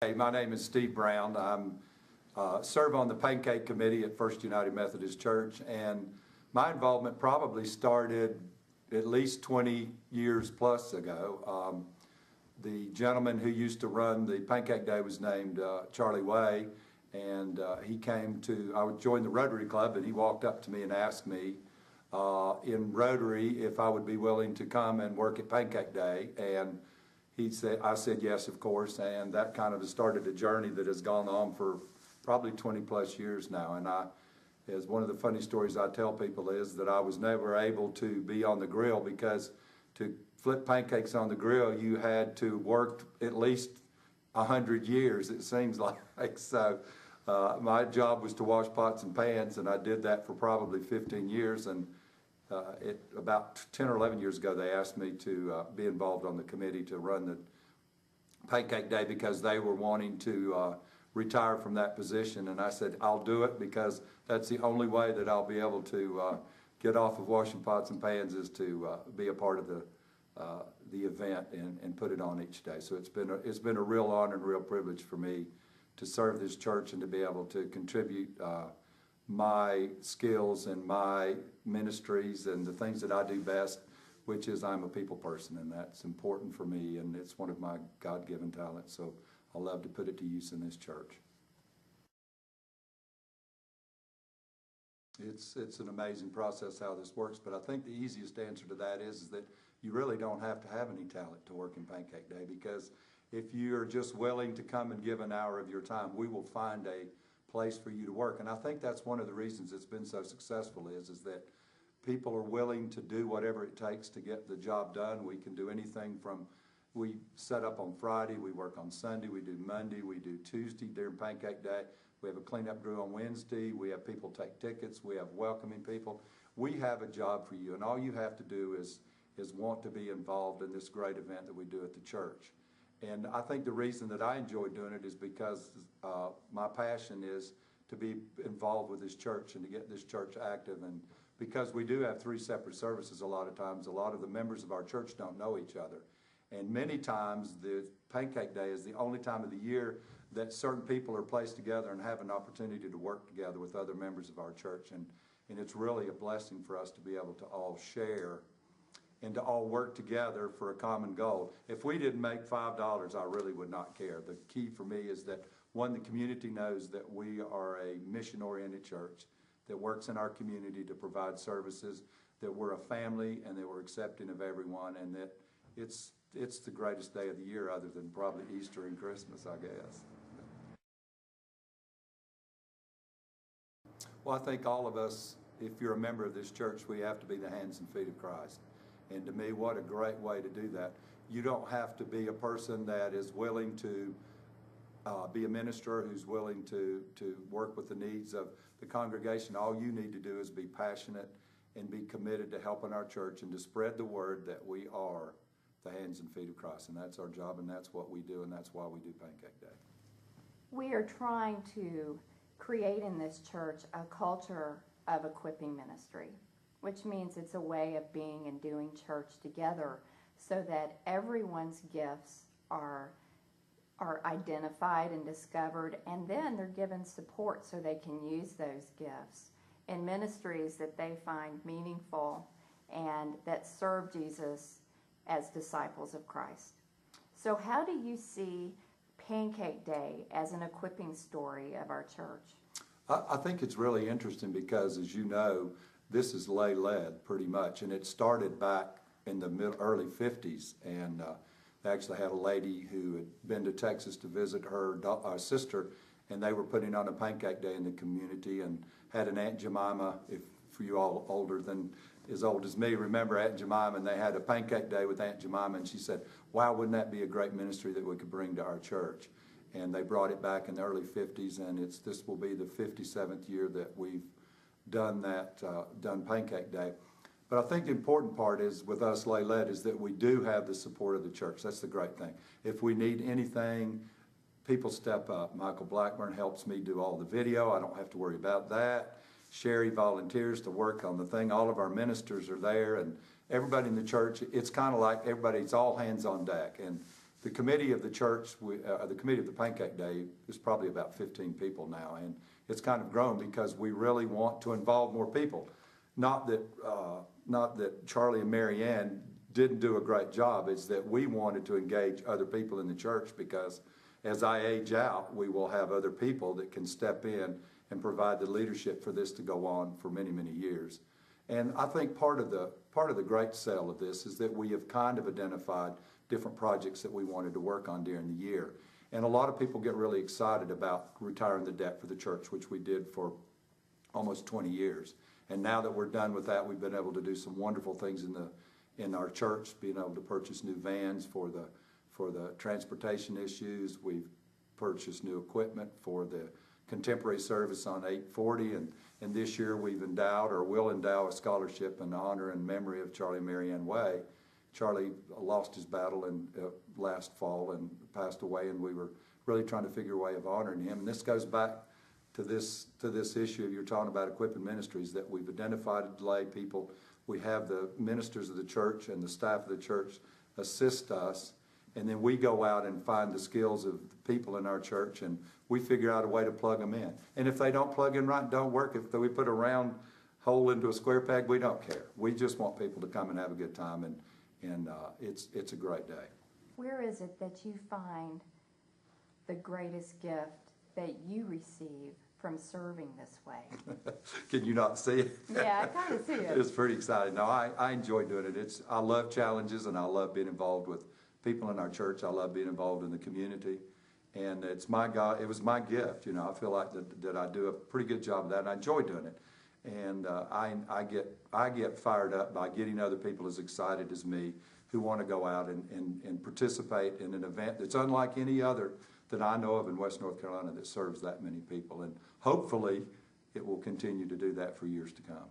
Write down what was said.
Hey, my name is Steve Brown. I serve on the Pancake committee at First United Methodist Church, and my involvement probably started at least 20 years plus ago. The gentleman who used to run the Pancake Day was named Charlie Way, and he came to, I would join the Rotary Club, and he walked up to me and asked me in Rotary if I would be willing to come and work at Pancake Day, and I said yes, of course, and that kind of started a journey that has gone on for probably 20 plus years now. And as one of the funny stories I tell people is that I was never able to be on the grill, because to flip pancakes on the grill, you had to work at least 100 years, it seems like. So my job was to wash pots and pans, and I did that for probably 15 years. And about 10 or 11 years ago, they asked me to be involved on the committee to run the Pancake Day, because they were wanting to retire from that position. And I said, I'll do it, because that's the only way that I'll be able to get off of washing pots and pans, is to be a part of the event and put it on each day. So it's been a real honor and real privilege for me to serve this church and to be able to contribute my skills and my ministries and the things that I do best, which is I'm a people person, and that's important for me, and it's one of my God-given talents. So I love to put it to use in this church. It's an amazing process how this works, but I think the easiest answer to that is that you really don't have to have any talent to work in Pancake Day, because if you're just willing to come and give an hour of your time, we will find a place for you to work. And I think that's one of the reasons it's been so successful is that people are willing to do whatever it takes to get the job done. We can do anything from, we set up on Friday, we work on Sunday, we do Monday, we do Tuesday during Pancake Day, we have a cleanup crew on Wednesday, we have people take tickets, we have welcoming people. We have a job for you, and all you have to do is want to be involved in this great event that we do at the church. And I think the reason that I enjoy doing it is because my passion is to be involved with this church and to get this church active. And because we do have 3 separate services a lot of times, a lot of the members of our church don't know each other. And many times the Pancake Day is the only time of the year that certain people are placed together and have an opportunity to work together with other members of our church. And it's really a blessing for us to be able to all share and to all work together for a common goal. If we didn't make $5, I really would not care. The key for me is that, one, the community knows that we are a mission-oriented church that works in our community to provide services, that we're a family and that we're accepting of everyone, and that it's the greatest day of the year other than probably Easter and Christmas, I guess. Well, I think all of us, if you're a member of this church, we have to be the hands and feet of Christ. And to me, what a great way to do that. You don't have to be a person that is willing to be a minister who's willing to work with the needs of the congregation. All you need to do is be passionate and be committed to helping our church and to spread the word that we are the hands and feet of Christ. And that's our job, and that's what we do, and that's why we do Pancake Day. We are trying to create in this church a culture of equipping ministry, which means it's a way of being and doing church together so that everyone's gifts are identified and discovered, and then they're given support so they can use those gifts in ministries that they find meaningful and that serve Jesus as disciples of Christ. So how do you see Pancake Day as an equipping story of our church? I think it's really interesting because, as you know, this is lay-led pretty much, and it started back in the early 50s, and they actually had a lady who had been to Texas to visit her sister, and they were putting on a Pancake Day in the community and had an Aunt Jemima, if for you all older than as old as me, remember Aunt Jemima, and they had a Pancake Day with Aunt Jemima, and she said, wow, wouldn't that be a great ministry that we could bring to our church? And they brought it back in the early 50s, and this will be the 57th year that we've done Pancake Day. But I think the important part is with us lay-led is that we do have the support of the church. That's the great thing. If we need anything, people step up. Michael Blackburn helps me do all the video. I don't have to worry about that. Sherry volunteers to work on the thing. All of our ministers are there, and everybody in the church, it's kind of like everybody, it's all hands on deck. And the committee of the church, the committee of the Pancake Day is probably about 15 people now, and it's kind of grown because we really want to involve more people. Not that Charlie and Mary Ann didn't do a great job, it's that we wanted to engage other people in the church, because as I age out, we will have other people that can step in and provide the leadership for this to go on for many, many years. And I think part of the great sell of this is that we have kind of identified different projects that we wanted to work on during the year. And a lot of people get really excited about retiring the debt for the church, which we did for almost 20 years. And now that we're done with that, we've been able to do some wonderful things in our church, being able to purchase new vans for the transportation issues. We've purchased new equipment for the contemporary service on 840, and this year we've endowed, or will endow, a scholarship in honor and memory of Charlie and Mary Ann Way. Charlie lost his battle last fall and passed away, and we were really trying to figure a way of honoring him. And this goes back to this issue you're talking about, equipping ministries, that we've identified lay people. We have the ministers of the church and the staff of the church assist us, and then we go out and find the skills of the people in our church, and we figure out a way to plug them in. And if they don't plug in right, don't work, if we put a round hole into a square peg, we don't care. We just want people to come and have a good time, and it's a great day. Where is it that you find the greatest gift that you receive from serving this way? Can you not see it? Yeah, I kind of see it. It's pretty exciting. No, I enjoy doing it. I love challenges, and I love being involved with people in our church. I love being involved in the community, and it was my gift. I feel like that I do a pretty good job of that, and I enjoy doing it. And I get fired up by getting other people as excited as me, who want to go out and participate in an event that's unlike any other that I know of in West North Carolina that serves that many people. And hopefully it will continue to do that for years to come.